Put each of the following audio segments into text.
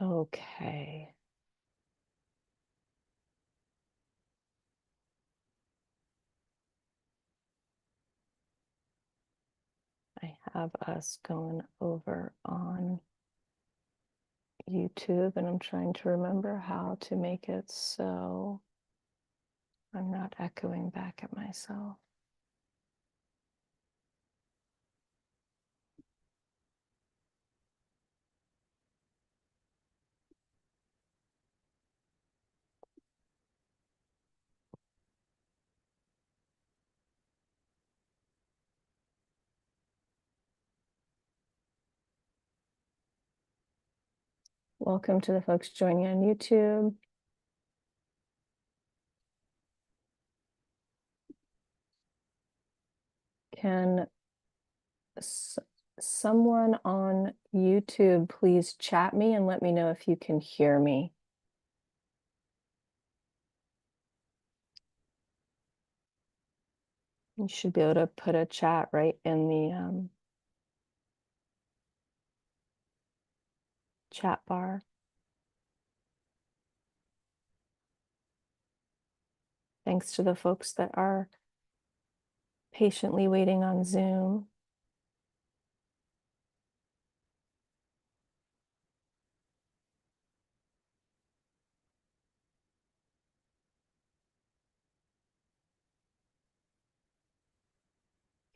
Okay. I have us going over on YouTube, and I'm trying to remember how to make it so I'm not echoing back at myself. Welcome to the folks joining on YouTube. Can someone on YouTube please chat me and let me know if you can hear me? You should be able to put a chat right in the chat bar. Thanks to the folks that are patiently waiting on Zoom.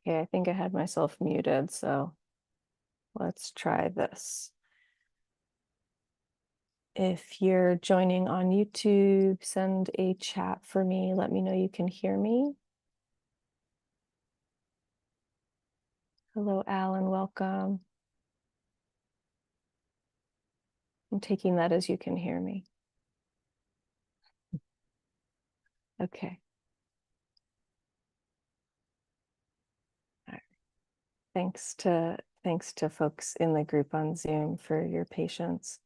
Okay, I think I had myself muted, so let's try this. If you're joining on YouTube, send a chat for me. Let me know you can hear me. Hello, Alan, welcome. I'm taking that as you can hear me. Okay. All right. Thanks to folks in the group on Zoom for your patience.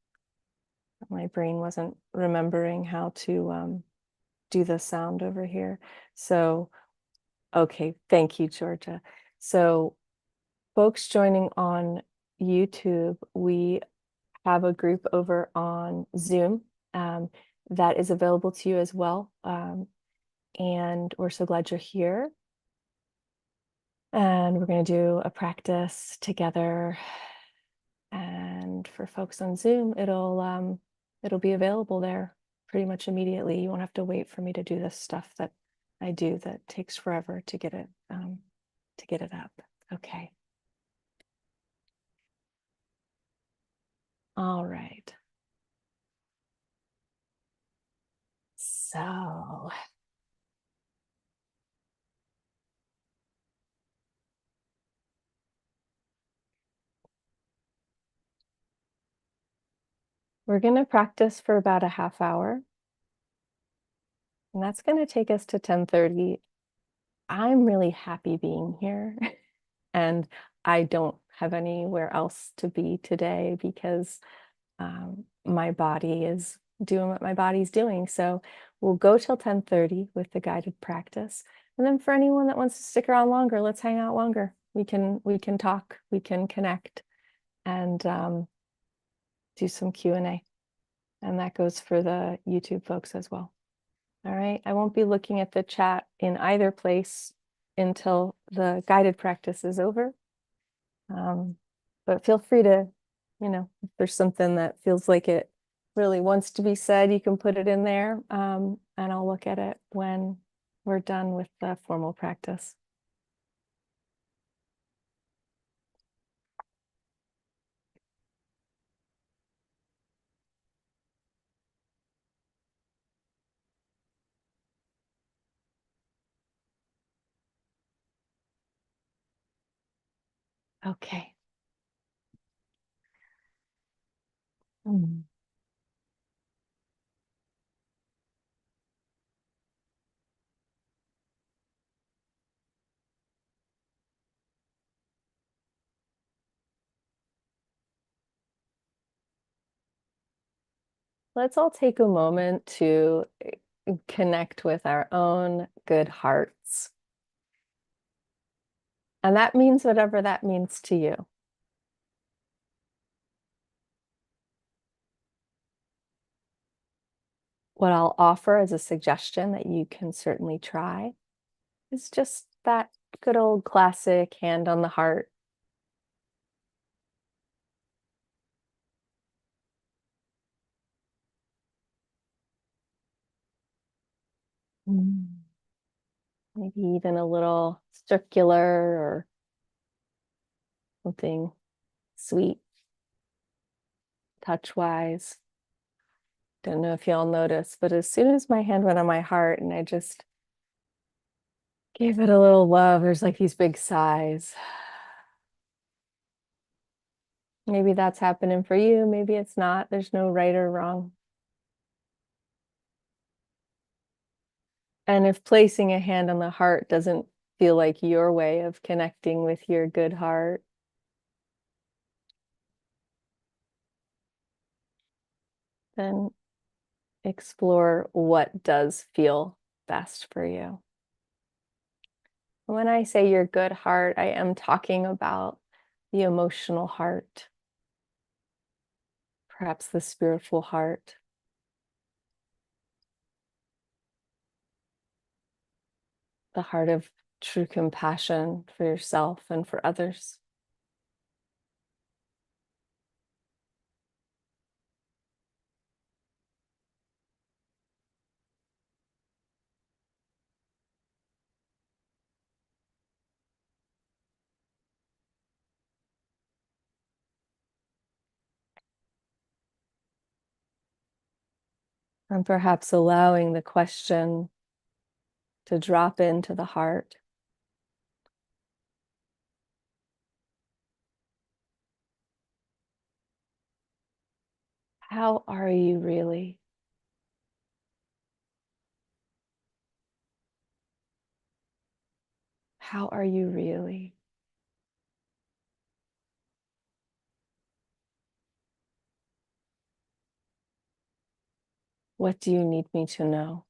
My brain wasn't remembering how to do the sound over here. So, okay, thank you, Georgia. So, folks joining on YouTube, we have a group over on Zoom that is available to you as well. And we're so glad you're here. And we're going to do a practice together. And for folks on Zoom, it'll be available there pretty much immediately. You won't have to wait for me to do this stuff that I do that takes forever to get it up. Okay. All right. So we're going to practice for about a half hour. And that's going to take us to 10:30. I'm really happy being here. And I don't have anywhere else to be today because my body is doing what my body's doing. So we'll go till 10:30 with the guided practice. And then for anyone that wants to stick around longer, let's hang out longer. We can talk, we can connect, and do some Q&A. And that goes for the YouTube folks as well. All right, I won't be looking at the chat in either place until the guided practice is over. But feel free to, if there's something that feels like it really wants to be said, you can put it in there, and I'll look at it when we're done with the formal practice. Okay. Mm. Let's all take a moment to connect with our own good hearts. And that means whatever that means to you. What I'll offer as a suggestion that you can certainly try is just that good old classic hand on the heart. Mm. Maybe even a little circular or something sweet, touch wise. Don't know if y'all notice, but as soon as my hand went on my heart and I just gave it a little love, there's like these big sighs. Maybe that's happening for you. Maybe it's not. There's no right or wrong. And if placing a hand on the heart doesn't feel like your way of connecting with your good heart, then explore what does feel best for you. When I say your good heart, I am talking about the emotional heart, perhaps the spiritual heart, the heart of true compassion for yourself and for others. And perhaps allowing the question to drop into the heart. How are you really? How are you really? What do you need me to know?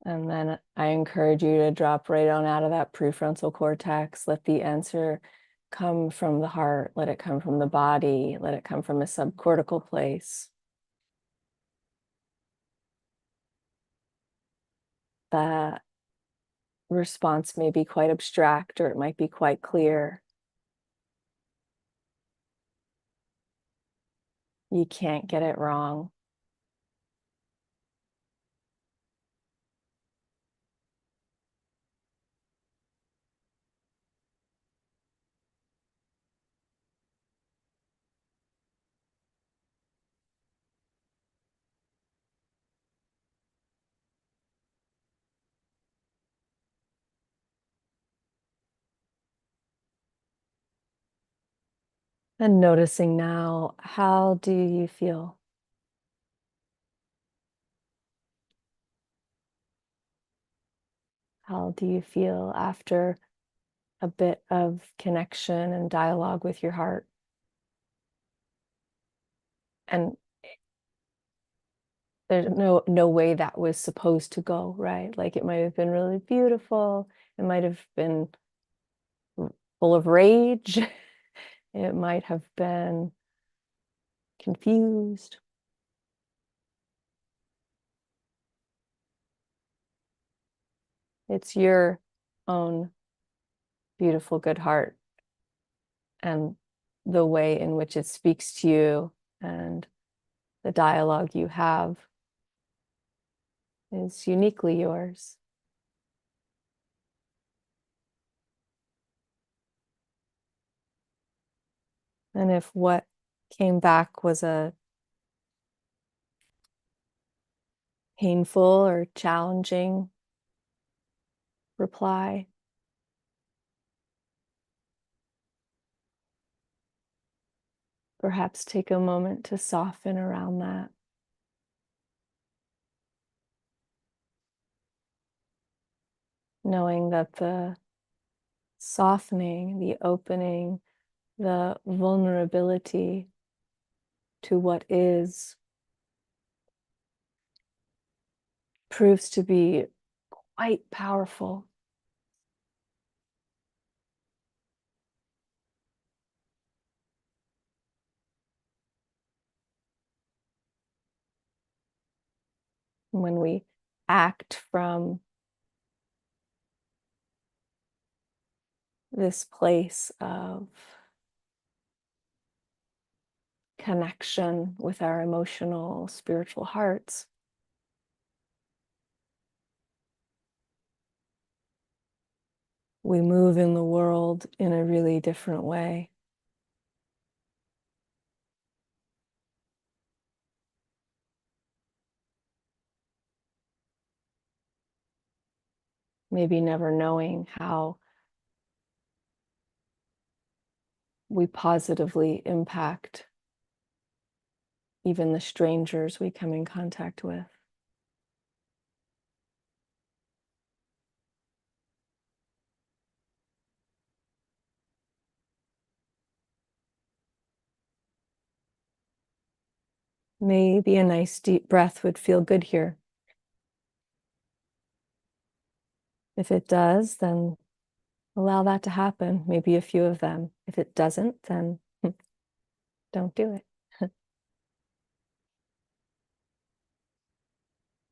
And then I encourage you to drop right on out of that prefrontal cortex. Let the answer come from the heart. Let it come from the body. Let it come from a subcortical place. That response may be quite abstract or it might be quite clear. You can't get it wrong. And noticing now, how do you feel? How do you feel after a bit of connection and dialogue with your heart? And there's no way that was supposed to go, right? Like it might have been really beautiful. It might have been full of rage. It might have been confused. It's your own beautiful good heart and the way in which it speaks to you and the dialogue you have is uniquely yours. And if what came back was a painful or challenging reply, perhaps take a moment to soften around that. Knowing that the softening, the opening, the vulnerability to what is proves to be quite powerful. When we act from this place of connection with our emotional, spiritual hearts, we move in the world in a really different way. Maybe never knowing how we positively impact even the strangers we come in contact with. Maybe a nice deep breath would feel good here. If it does, then allow that to happen, maybe a few of them. If it doesn't, then don't do it.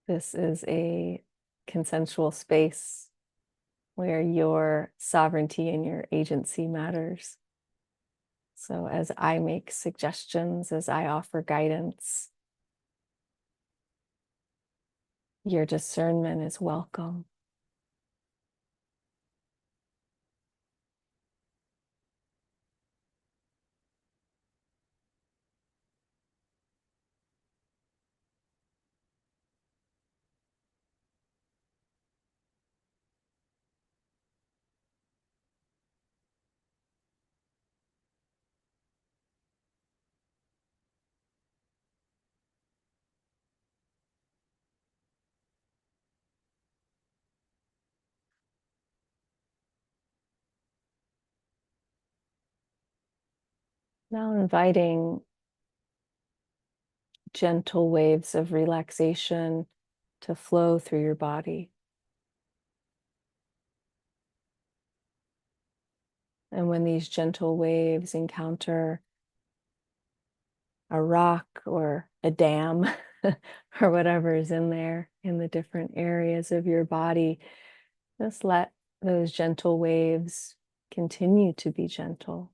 This is a consensual space where your sovereignty and your agency matters. So as I make suggestions, as I offer guidance, your discernment is welcome. Now inviting gentle waves of relaxation to flow through your body. And when these gentle waves encounter a rock or a dam or whatever is in there in the different areas of your body, just let those gentle waves continue to be gentle.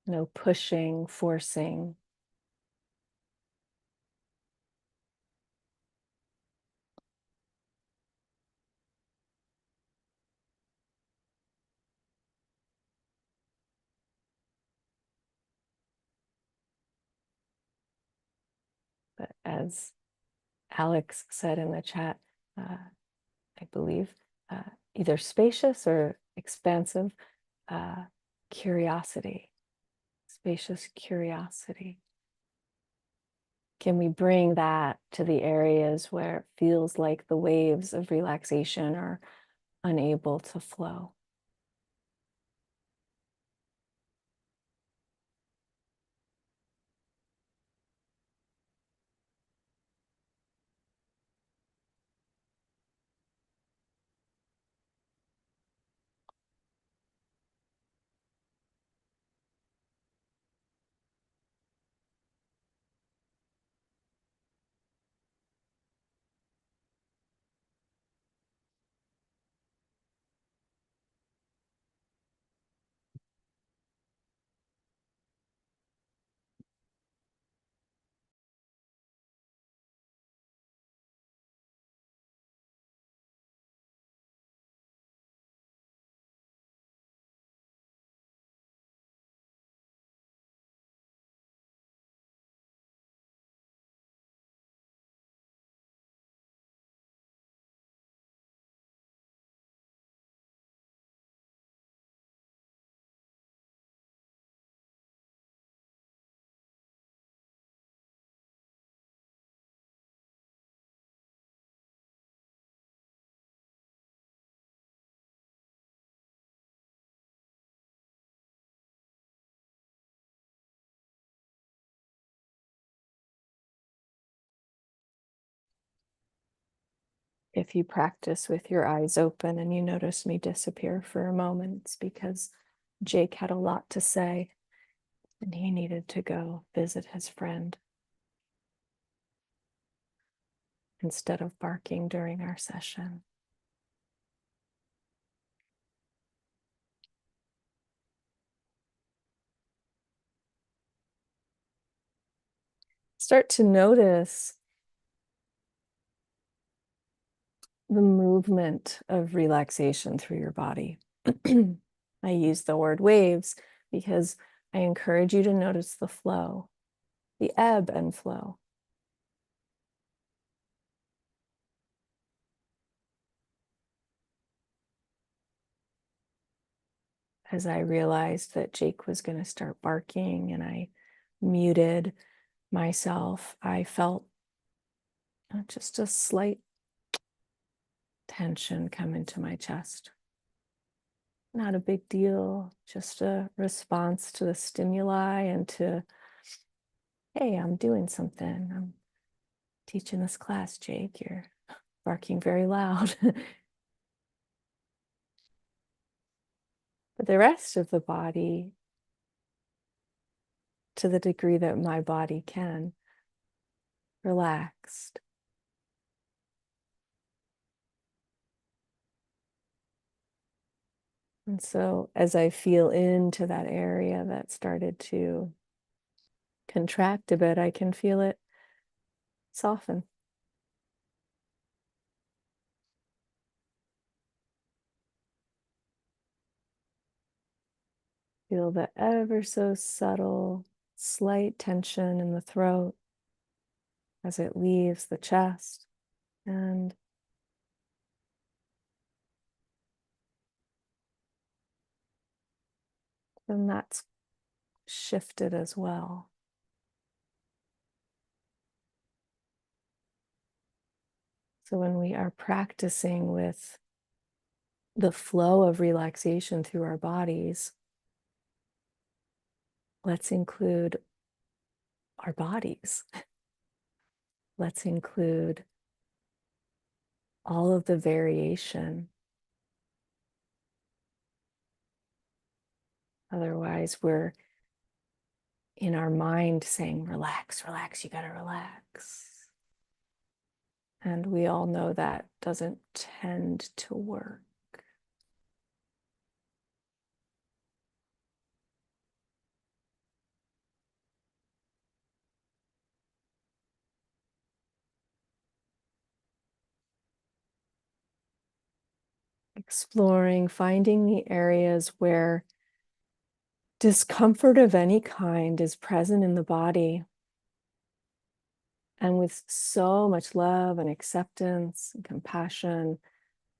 No pushing, forcing. But as Alex said in the chat, I believe, uh, either spacious or expansive uh, curiosity, spacious curiosity. Can we bring that to the areas where it feels like the waves of relaxation are unable to flow? If you practice with your eyes open and you notice me disappear for a moment, it's because Jake had a lot to say. and he needed to go visit his friend instead of barking during our session. Start to notice the movement of relaxation through your body. I use the word waves because I encourage you to notice the flow, the ebb and flow. As I realized that Jake was going to start barking and I muted myself, I felt just a slight tension come into my chest. Not a big deal, just a response to the stimuli and to, hey, I'm doing something. I'm teaching this class, Jake. You're barking very loud. But the rest of the body, to the degree that my body can, relaxed. And so as I feel into that area that started to contract a bit, I can feel it soften. Feel the ever so subtle, slight tension in the throat as it leaves the chest. And then that's shifted as well. So when we are practicing with the flow of relaxation through our bodies, let's include our bodies. Let's include all of the variation. Otherwise, we're in our mind saying, relax, relax, you gotta relax. And we all know that doesn't tend to work. Exploring, finding the areas where discomfort of any kind is present in the body. And with so much love and acceptance and compassion,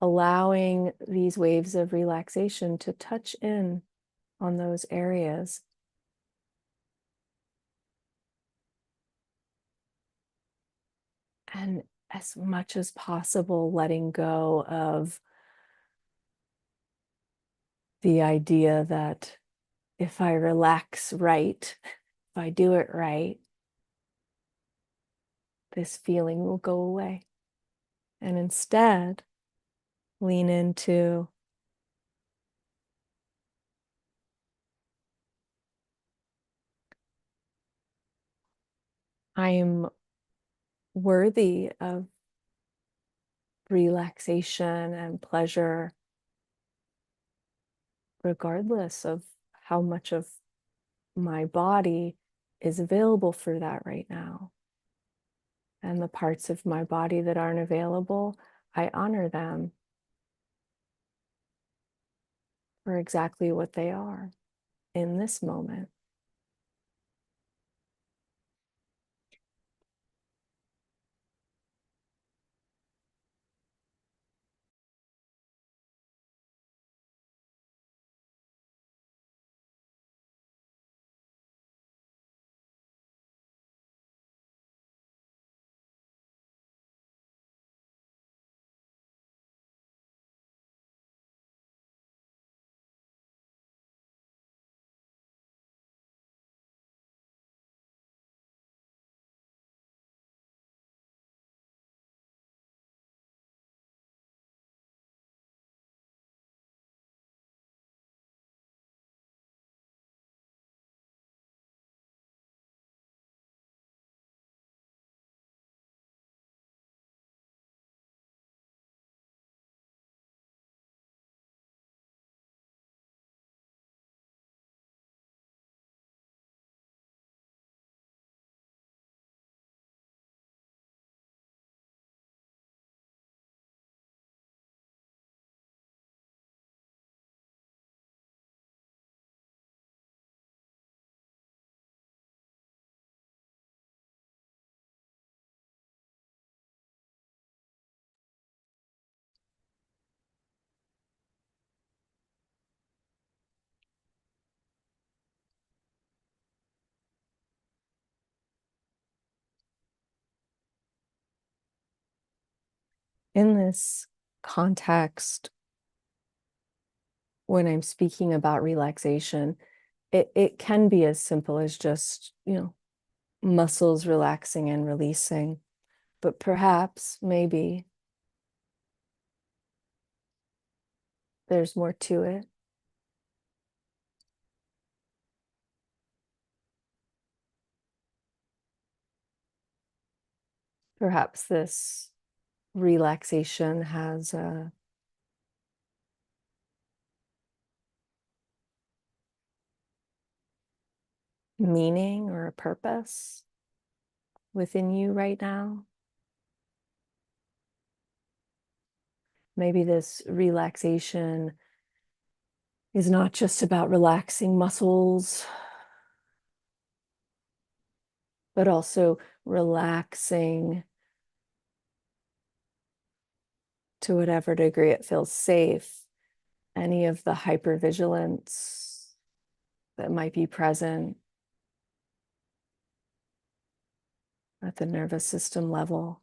allowing these waves of relaxation to touch in on those areas. And as much as possible, letting go of the idea that if I relax right, if I do it right, this feeling will go away. And instead, lean into I am worthy of relaxation and pleasure, regardless of how much of my body is available for that right now. And the parts of my body that aren't available, I honor them for exactly what they are in this moment. In this context, when I'm speaking about relaxation, it can be as simple as just, muscles relaxing and releasing, but perhaps, maybe there's more to it. Perhaps this relaxation has a meaning or a purpose within you right now. Maybe this relaxation is not just about relaxing muscles, but also relaxing to whatever degree it feels safe, any of the hypervigilance that might be present at the nervous system level.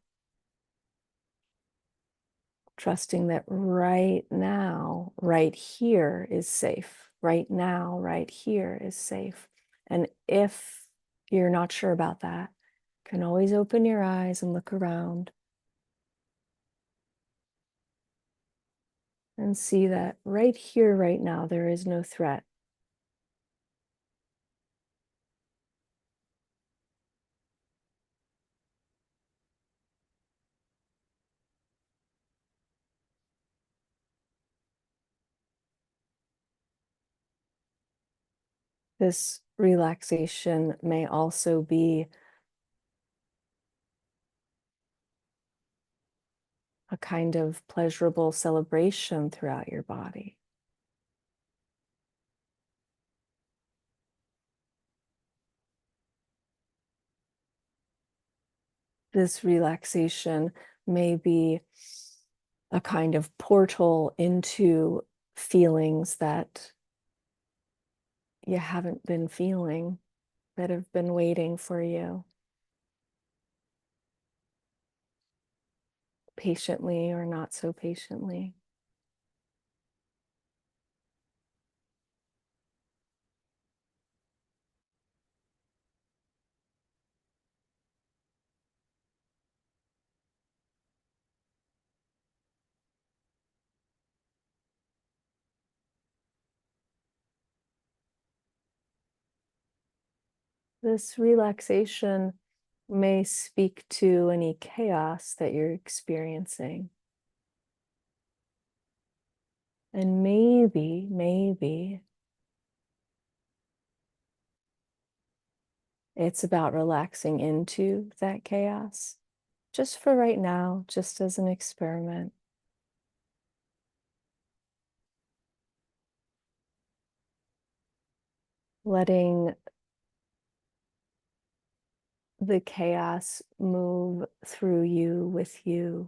Trusting that right now, right here is safe. Right now, right here is safe. And if you're not sure about that, you can always open your eyes and look around and see that right here, right now, there is no threat. This relaxation may also be a kind of pleasurable celebration throughout your body. This relaxation may be a kind of portal into feelings that you haven't been feeling, that have been waiting for you, patiently or not so patiently. This relaxation may speak to any chaos that you're experiencing. And maybe it's about relaxing into that chaos, just for right now, just as an experiment. Letting the chaos move through you, with you.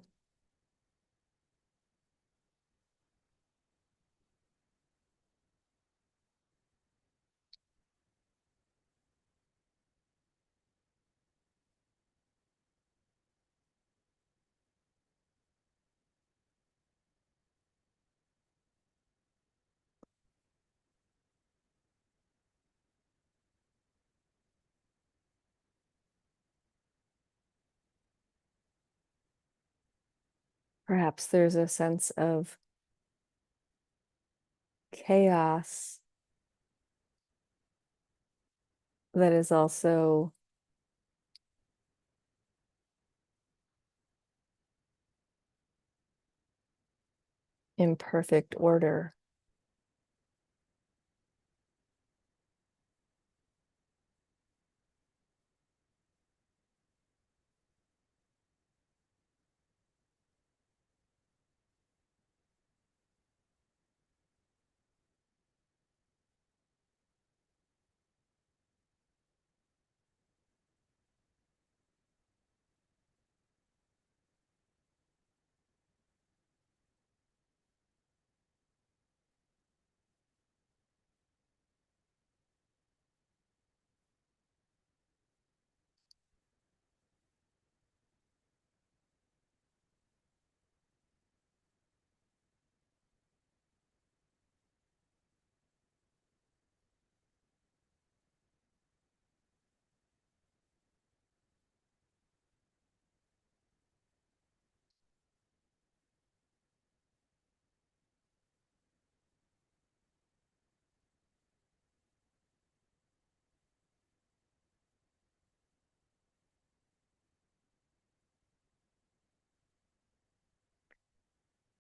Perhaps there's a sense of chaos that is also imperfect order.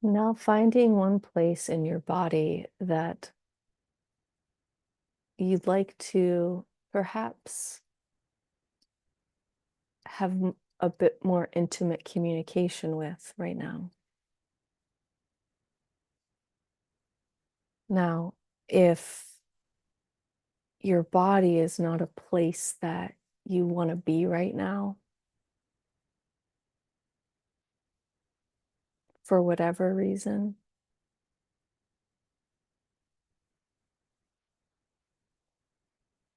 Now finding one place in your body that you'd like to perhaps have a bit more intimate communication with right now. Now, if your body is not a place that you want to be right now, for whatever reason,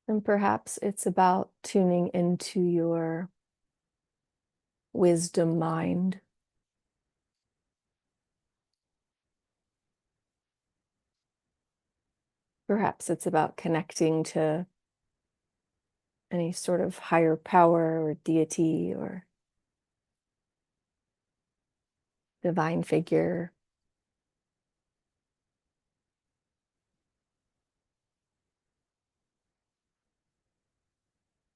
then perhaps it's about tuning into your wisdom mind. Perhaps it's about connecting to any sort of higher power or deity or divine figure.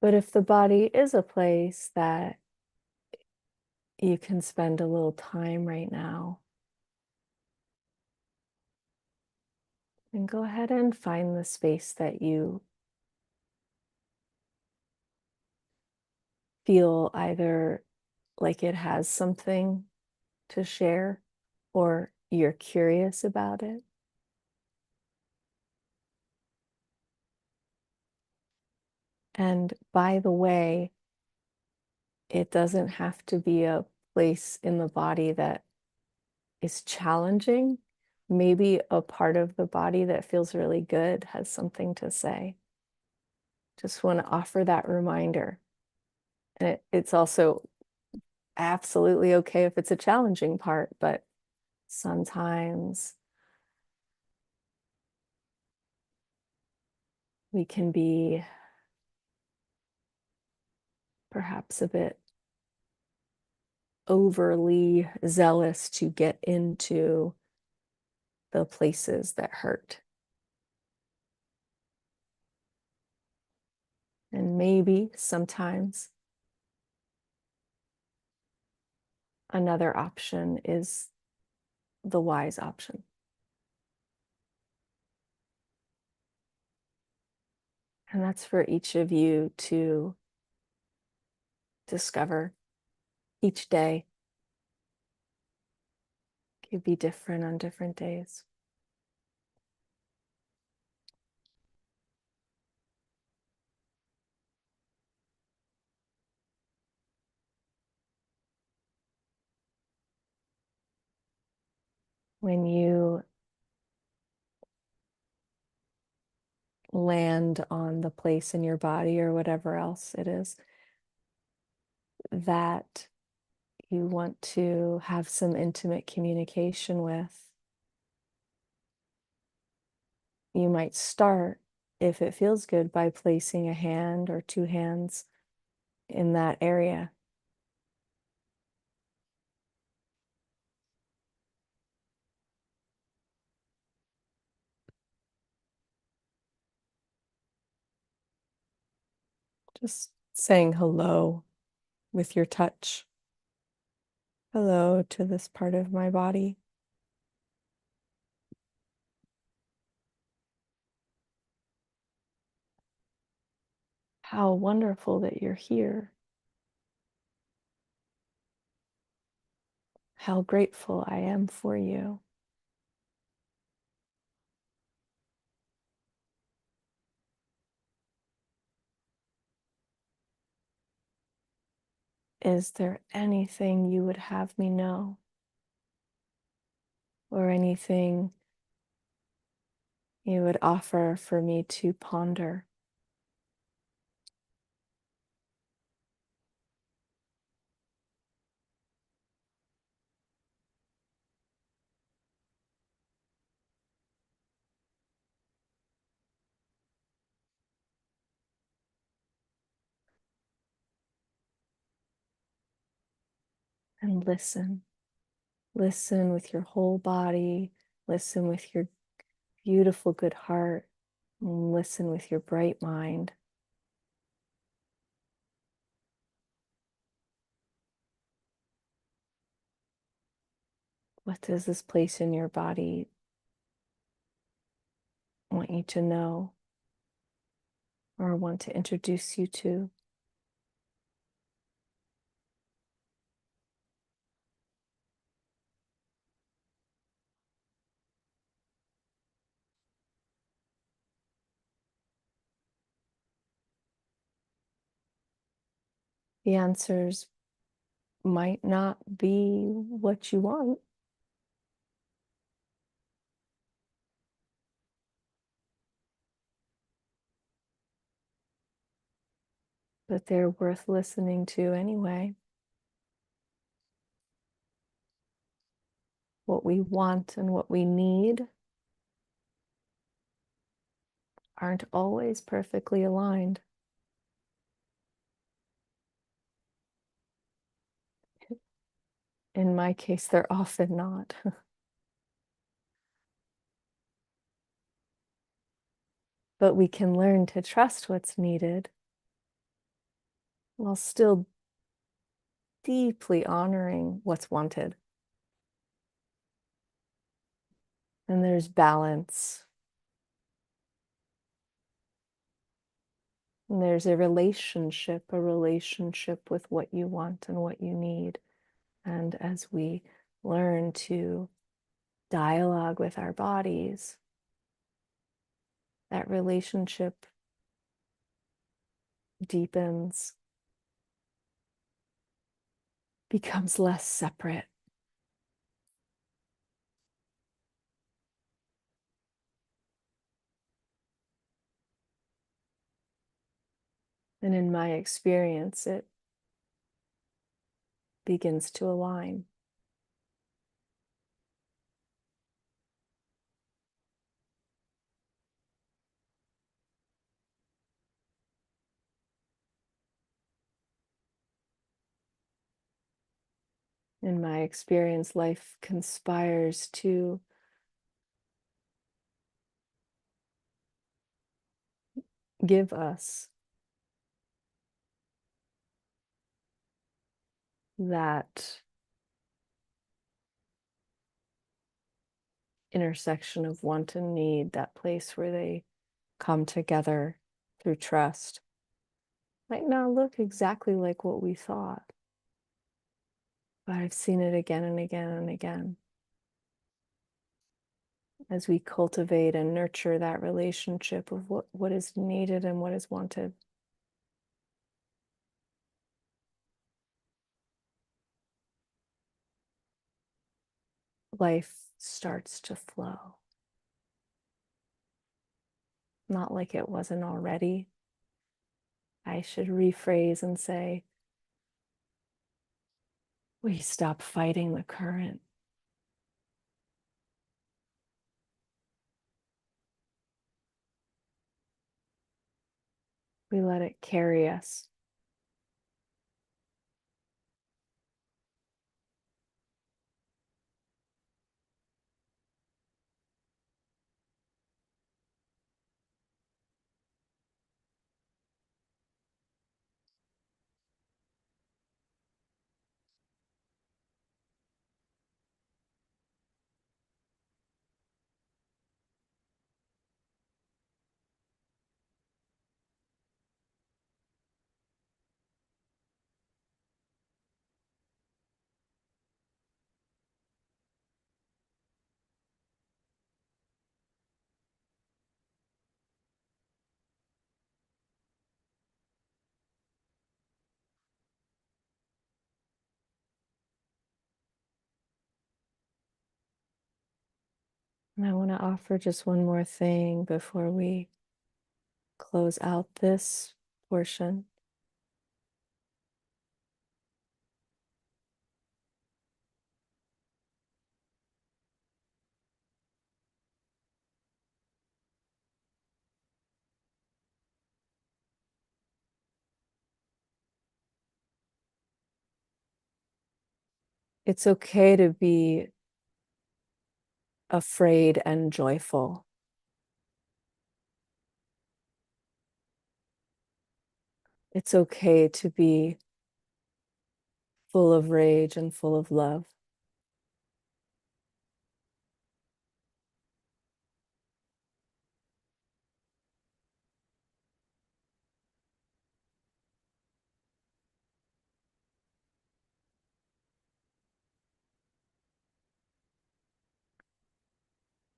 But if the body is a place that you can spend a little time right now, then go ahead and find the space that you feel either like it has something to share or you're curious about it. And by the way, it doesn't have to be a place in the body that is challenging. Maybe a part of the body that feels really good has something to say. Just want to offer that reminder. And it's also absolutely okay if it's a challenging part, but sometimes we can be perhaps a bit overly zealous to get into the places that hurt. And maybe sometimes another option is the wise option. And that's for each of you to discover each day. It could be different on different days. When you land on the place in your body or whatever else it is that you want to have some intimate communication with, you might start, if it feels good, by placing a hand or two hands in that area. Just saying hello with your touch. Hello to this part of my body. How wonderful that you're here. How grateful I am for you. Is there anything you would have me know? Or anything you would offer for me to ponder? And listen. Listen with your whole body. Listen with your beautiful, good heart. And listen with your bright mind. What does this place in your body want you to know or want to introduce you to? The answers might not be what you want, but they're worth listening to anyway. What we want and what we need aren't always perfectly aligned. In my case, they're often not. But we can learn to trust what's needed while still deeply honoring what's wanted. And there's balance. And there's a relationship with what you want and what you need. And as we learn to dialogue with our bodies, that relationship deepens, becomes less separate. And in my experience, it begins to align. In my experience, life conspires to give us that intersection of want and need, that place where they come together through trust. Might not look exactly like what we thought, but I've seen it again and again and again. As we cultivate and nurture that relationship of what is needed and what is wanted. Life starts to flow. Not like it wasn't already. I should rephrase and say, we stop fighting the current. We let it carry us. And I want to offer just one more thing before we close out this portion. It's okay to be afraid and joyful. It's okay to be full of rage and full of love.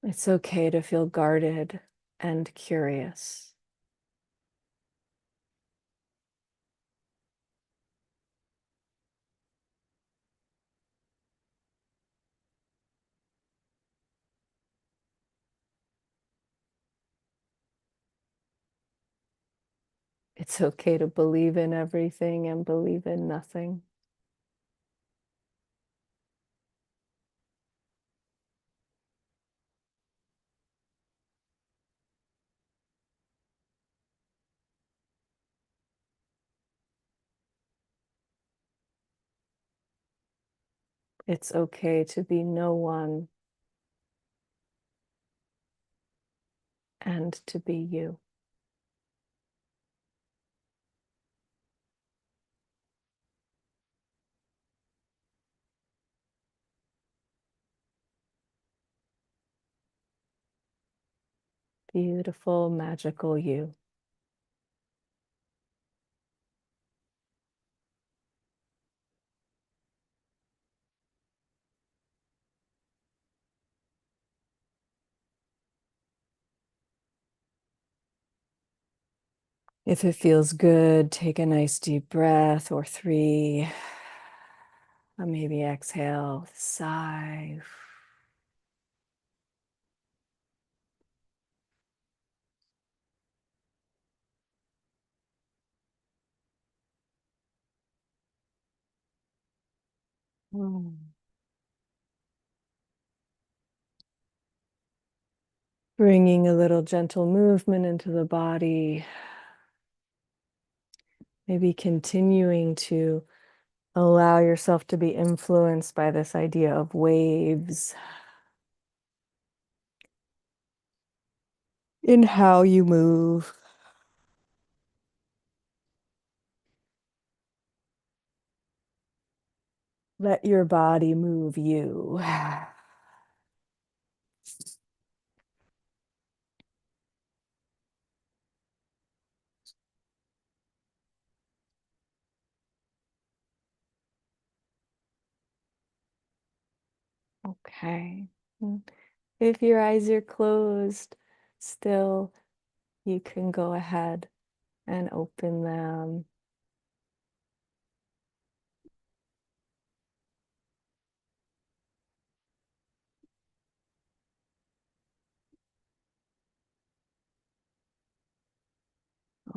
It's okay to feel guarded and curious. It's okay to believe in everything and believe in nothing. It's okay to be no one and to be you. Beautiful, magical you. If it feels good, take a nice deep breath or three. Or maybe exhale, sigh. Mm. Bringing a little gentle movement into the body. Maybe continuing to allow yourself to be influenced by this idea of waves in how you move. Let your body move you. Okay. If your eyes are closed, still, you can go ahead and open them.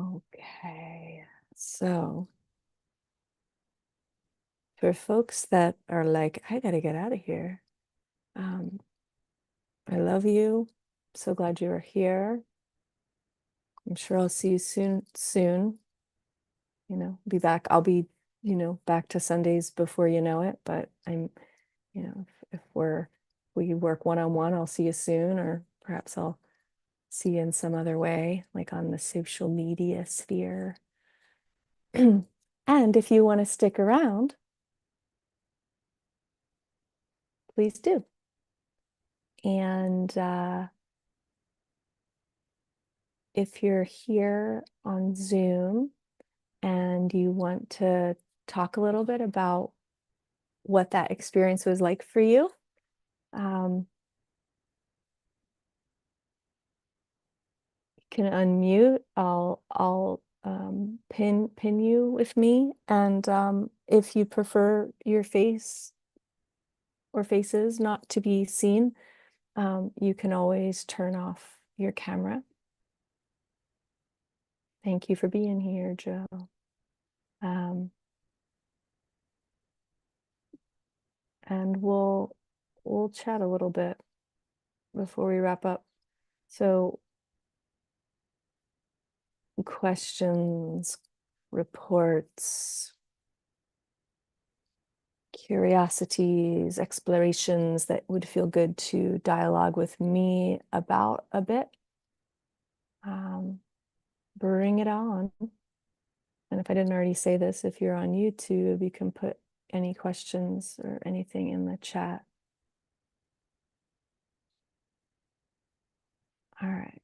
Okay. So, for folks that are like, I gotta get out of here, um, I love you. So glad you are here. I'm sure I'll see you soon. Be back. I'll be, back to Sundays before you know it, but if we work one-on-one, I'll see you soon, or perhaps I'll see you in some other way, like on the social media sphere. And if you want to stick around, please do. And if you're here on Zoom and you want to talk a little bit about what that experience was like for you, you can unmute. I'll pin you with me, and if you prefer your face or faces not to be seen, you can always turn off your camera. Thank you for being here, Joe. Um, and we'll chat a little bit before we wrap up. So, questions, reports, curiosities, explorations that would feel good to dialogue with me about a bit, bring it on. And if I didn't already say this, if you're on YouTube, you can put any questions or anything in the chat. All right.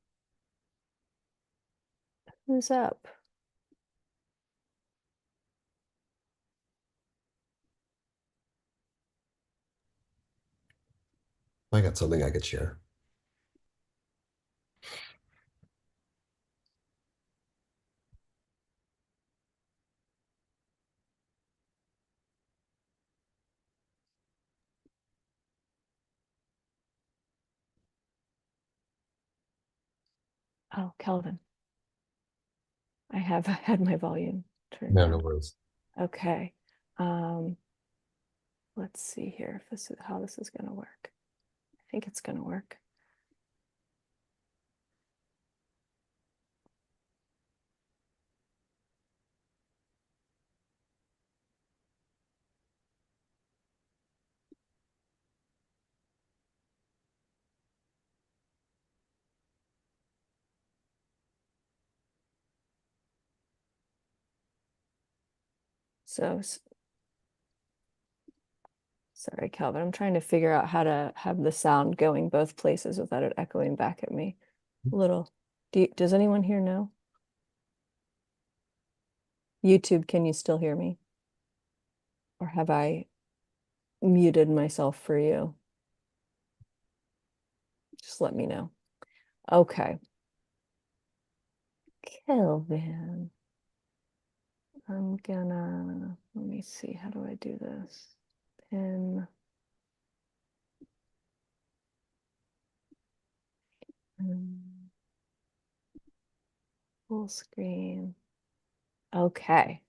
Who's up? I got something I could share. Oh, Kelvin, I have had my volume turned No, no down. worries. Okay. Um, let's see here if this is how this is going to work. I think it's going to work. So, sorry, Calvin, I'm trying to figure out how to have the sound going both places without it echoing back at me. A little. Does anyone here know? YouTube, can you still hear me? Or have I muted myself for you? Just let me know. Okay. Kelvin, let me see, how do I do this? Pin, um, full screen. Okay.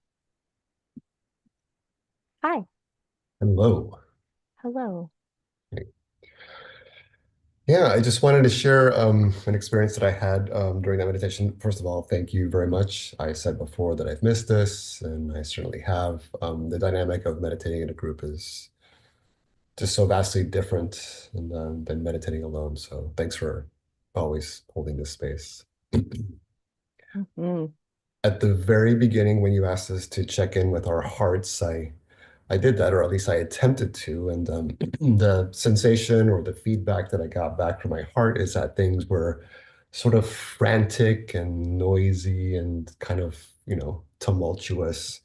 Hi. Hello. Hello. Yeah, I just wanted to share an experience that I had during that meditation. First of all, thank you very much. I said before that I've missed this, and I certainly have. The dynamic of meditating in a group is just so vastly different than meditating alone. So thanks for always holding this space. Mhm. At the very beginning, when you asked us to check in with our hearts, I did that, or at least I attempted to. And the sensation or the feedback that I got back from my heart is that things were sort of frantic and noisy and kind of, tumultuous.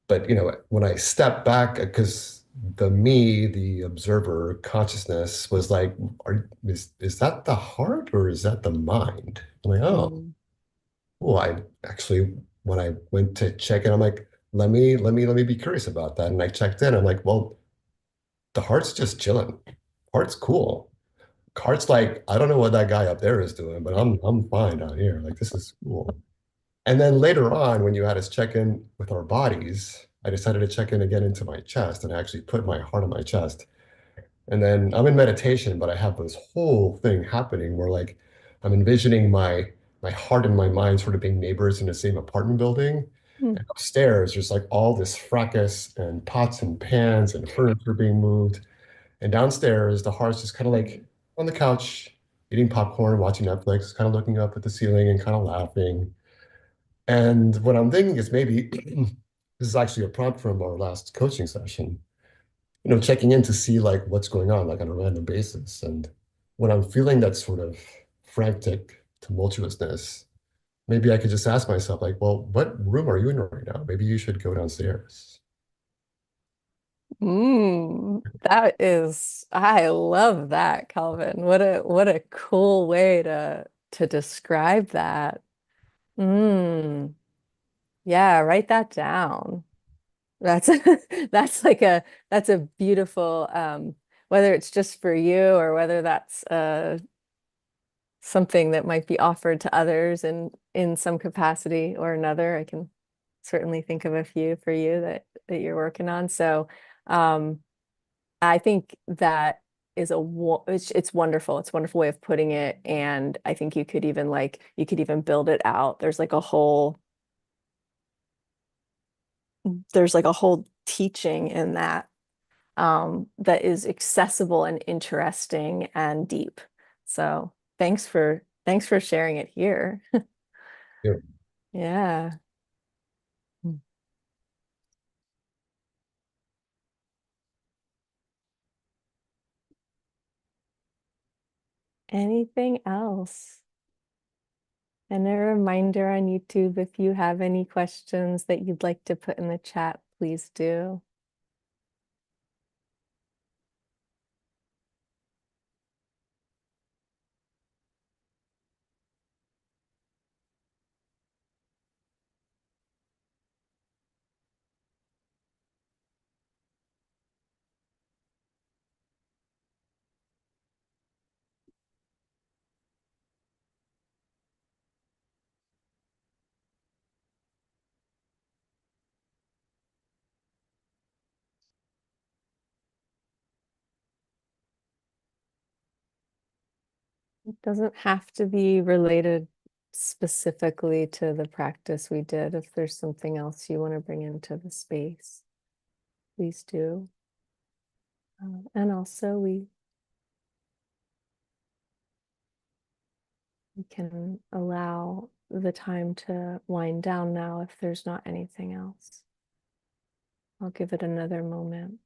But, when I stepped back, because the observer consciousness was like, is that the heart or is that the mind? I'm like, oh. Mm. Well, I actually, when I went to check in, I'm like, let me be curious about that. And I checked in. I'm like, well, the heart's just chilling. Heart's cool. Heart's like, I don't know what that guy up there is doing, but I'm fine down here. Like this is cool. And then later on, when you had us check in with our bodies, I decided to check in again into my chest, and I actually put my heart on my chest. And then I'm in meditation, but I have this whole thing happening where like I'm envisioning my heart and my mind sort of being neighbors in the same apartment building. Mm. And upstairs, there's like all this fracas and pots and pans and furniture being moved. And downstairs, the heart's just kind of like on the couch, eating popcorn, watching Netflix, kind of looking up at the ceiling and kind of laughing. And what I'm thinking is maybe this is actually a prompt from our last coaching session, checking in to see like what's going on, like on a random basis. And when I'm feeling that sort of frantic tumultuousness, maybe I could just ask myself, like, well, what room are you in right now? Maybe you should go downstairs. That is, I love that, Calvin. What a cool way to describe that. Mm. Yeah, write that down. That's that's like a that's a beautiful whether it's just for you or whether that's something that might be offered to others in some capacity or another. I can certainly think of a few for you that you're working on. So I think that is it's wonderful. It's a wonderful way of putting it. And I think you could even build it out. There's like a whole teaching in that that is accessible and interesting and deep. So thanks for sharing it here. Yeah. Yeah. Anything else? And a reminder on YouTube, if you have any questions that you'd like to put in the chat, please do. It doesn't have to be related specifically to the practice we did. If there's something else you want to bring into the space, please do. And also we can allow the time to wind down now if there's not anything else. I'll give it another moment.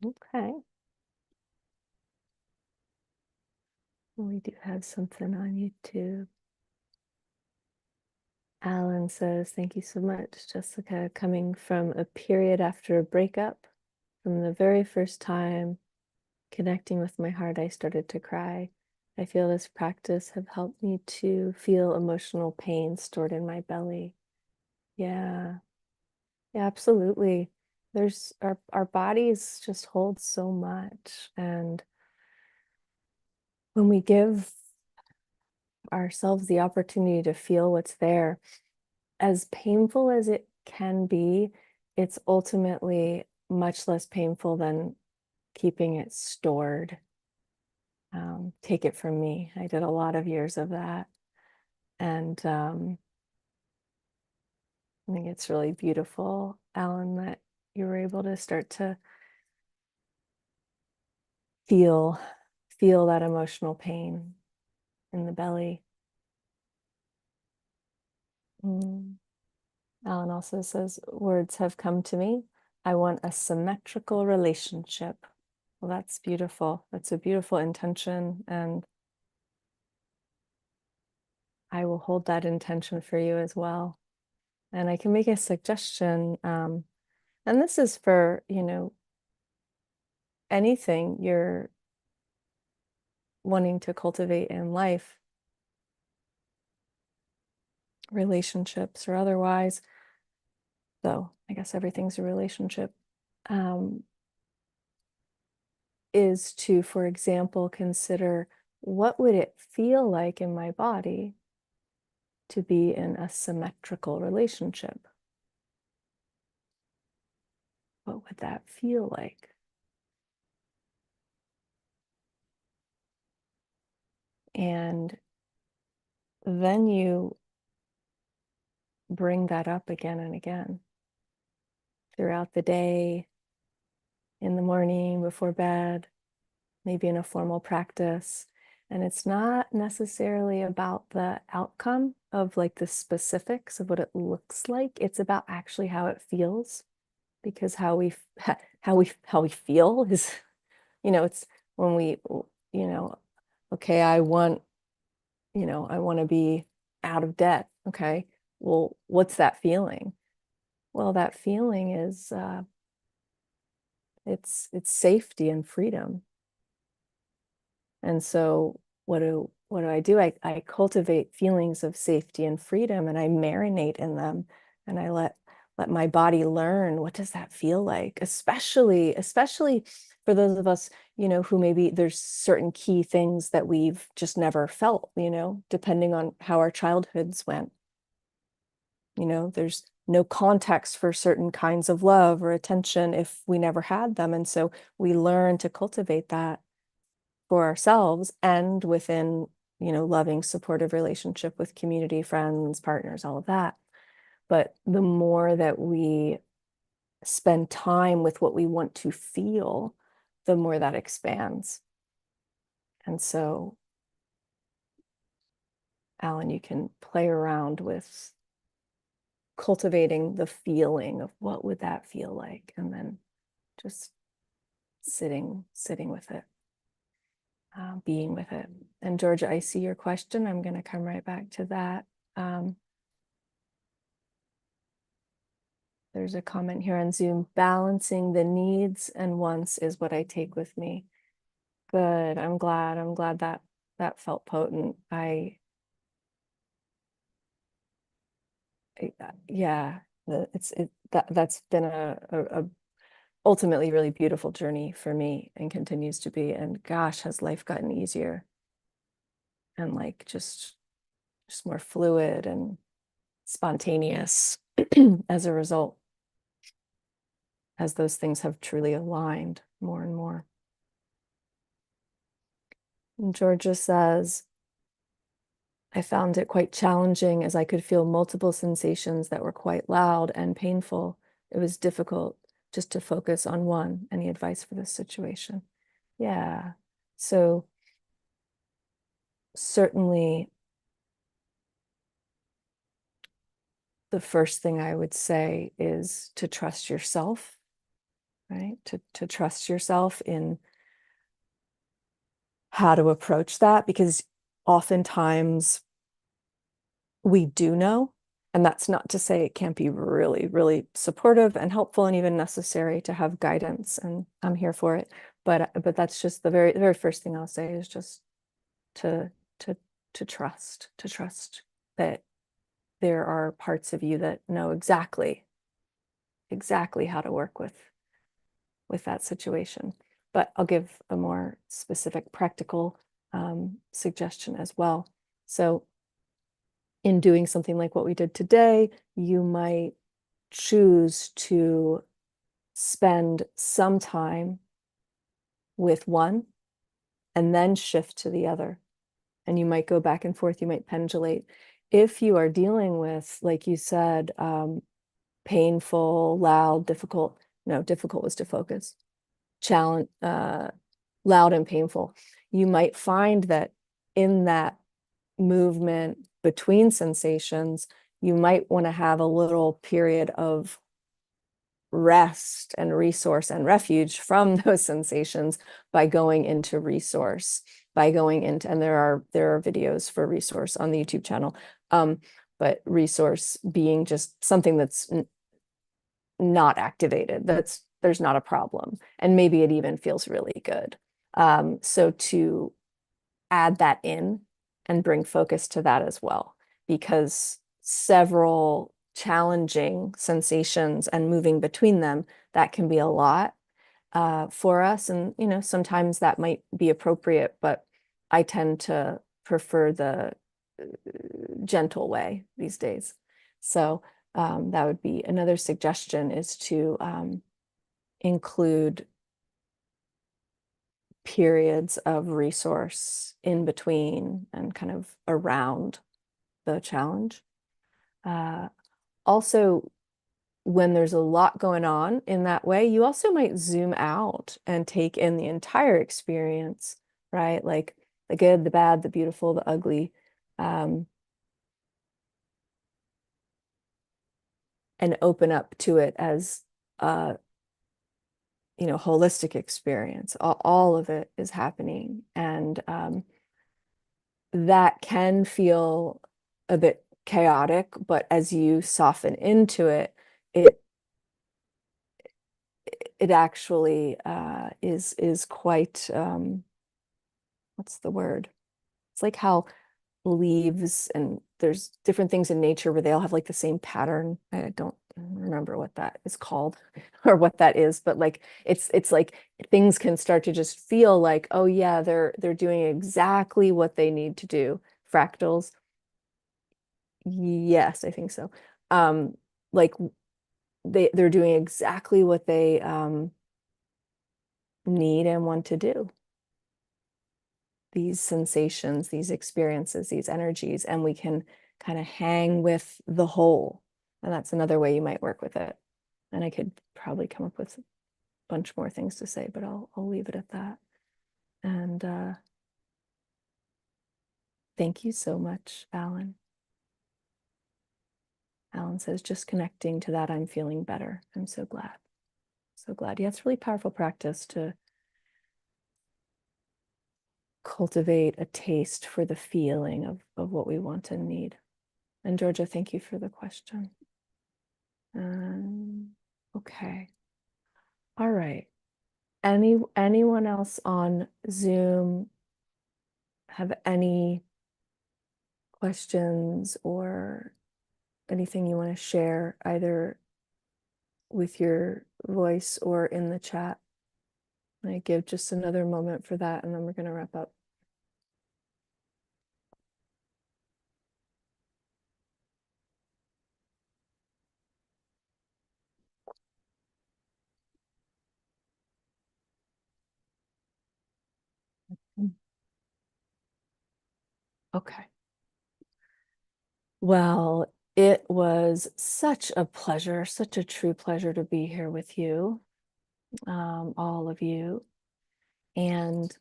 Okay. We do have something on YouTube. Alan says, thank you so much, Jessica. Coming from a period after a breakup, from the very first time connecting with my heart, I started to cry. I feel this practice have helped me to feel emotional pain stored in my belly. Yeah, yeah, absolutely. There's our bodies just hold so much. And when we give ourselves the opportunity to feel what's there, as painful as it can be, it's ultimately much less painful than keeping it stored. Take it from me. I did a lot of years of that. And I think it's really beautiful, Alan, that you were able to start to feel feel that emotional pain in the belly. Mm. Alan also says, words have come to me. I want a symmetrical relationship. Well, that's beautiful. That's a beautiful intention. And I will hold that intention for you as well. And I can make a suggestion. And this is for, anything you're wanting to cultivate in life, relationships or otherwise. Though I guess everything's a relationship. Um, is to, for example, consider what would it feel like in my body to be in a symmetrical relationship? What would that feel like? And then you bring that up again and again throughout the day, in the morning, before bed, maybe in a formal practice. And it's not necessarily about the outcome of like the specifics of what it looks like. It's about actually how it feels, because how we feel is, it's when we, you know, okay, I want to be out of debt. Okay. Well, what's that feeling? Well, that feeling is it's safety and freedom. And so what do I do? I cultivate feelings of safety and freedom, and I marinate in them, and I let my body learn, what does that feel like? Especially for those of us, who maybe there's certain key things that we've just never felt, depending on how our childhoods went. There's no context for certain kinds of love or attention if we never had them. And so we learn to cultivate that for ourselves and within, loving, supportive relationship with community, friends, partners, all of that. But the more that we spend time with what we want to feel, the more that expands. And so, Alan, you can play around with cultivating the feeling of what would that feel like, and then just sitting with it, being with it. And Georgia, I see your question. I'm going to come right back to that. There's a comment here on Zoom. Balancing the needs and wants is what I take with me. Good. I'm glad. I'm glad that that felt potent. Yeah, that's been a ultimately really beautiful journey for me and continues to be. And gosh, has life gotten easier and like just more fluid and spontaneous as a result, as those things have truly aligned more and more. And Georgia says, I found it quite challenging as I could feel multiple sensations that were quite loud and painful. It was difficult just to focus on one. Any advice for this situation? Yeah. So certainly the first thing I would say is to trust yourself, right? To trust yourself in how to approach that, because oftentimes we do know. And that's not to say it can't be really, really supportive and helpful and even necessary to have guidance. And I'm here for it. But that's just the very first thing I'll say is just to to to trust that there are parts of you that know exactly how to work with that situation. But I'll give a more specific practical suggestion as well. So in doing something like what we did today, you might choose to spend some time with one and then shift to the other. And you might go back and forth, you might pendulate. If you are dealing with, like you said, painful, loud, difficult, no, difficult was to focus, challenge, loud and painful, you might find that in that movement between sensations, you might want to have a little period of rest and resource and refuge from those sensations by going into resource, by going into, and there are videos for resource on the YouTube channel, but resource being just something that's not activated, that's there's not a problem, and maybe it even feels really good. So to add that in and bring focus to that as well, because several challenging sensations and moving between them, that can be a lot for us. And, you know, sometimes that might be appropriate, but I tend to prefer the gentle way these days. So that would be another suggestion, is to include periods of resource in between and kind of around the challenge. Also, when there's a lot going on in that way, you also might zoom out and take in the entire experience, right? Like the good, the bad, the beautiful, the ugly, and open up to it as a, you know, holistic experience. All of it is happening, and that can feel a bit chaotic, but as you soften into it, it it actually is quite what's the word? It's like how leaves, and there's different things in nature where they all have like the same pattern. I don't remember what that is called or what that is, but like it's like things can start to just feel like, oh yeah, they're doing exactly what they need to do. Fractals. Yes, I think so. Like they're doing exactly what they need and want to do. These sensations, these experiences, these energies, and we can kind of hang with the whole. And that's another way you might work with it. And I could probably come up with a bunch more things to say, but I'll leave it at that. And thank you so much, Alan. Alan says, just connecting to that, I'm feeling better. I'm so glad. So glad. Yeah, it's really powerful practice to cultivate a taste for the feeling of what we want and need. And Georgia, thank you for the question. Okay. All right. Anyone else on Zoom have any questions or anything you want to share either with your voice or in the chat? I give just another moment for that and then we're going to wrap up. Okay. Well, it was such a pleasure, such a true pleasure to be here with you, all of you. And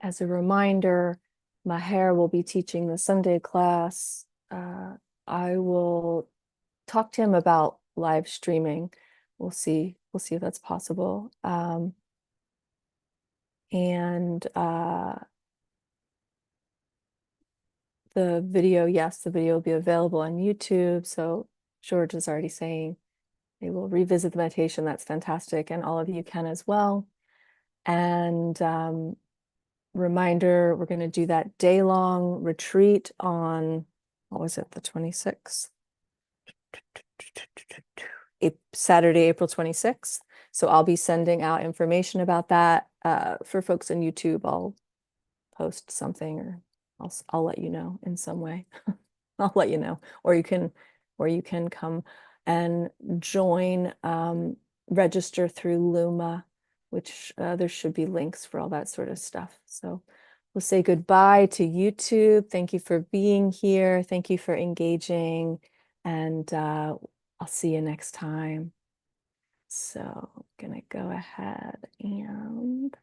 as a reminder, Maher will be teaching the Sunday class. I will talk to him about live streaming. We'll see if that's possible. And the video, yes, the video will be available on YouTube. So George is already saying they will revisit the meditation. That's fantastic. And all of you can as well. And reminder, we're going to do that day-long retreat on, what was it, the 26th? Saturday, April 26th. So I'll be sending out information about that. For folks on YouTube, I'll post something or I'll let you know in some way. I'll let you know, or you can come and join, register through Luma, which there should be links for all that sort of stuff. So we'll say goodbye to YouTube. Thank you for being here. Thank you for engaging, and I'll see you next time. So I'm gonna go ahead and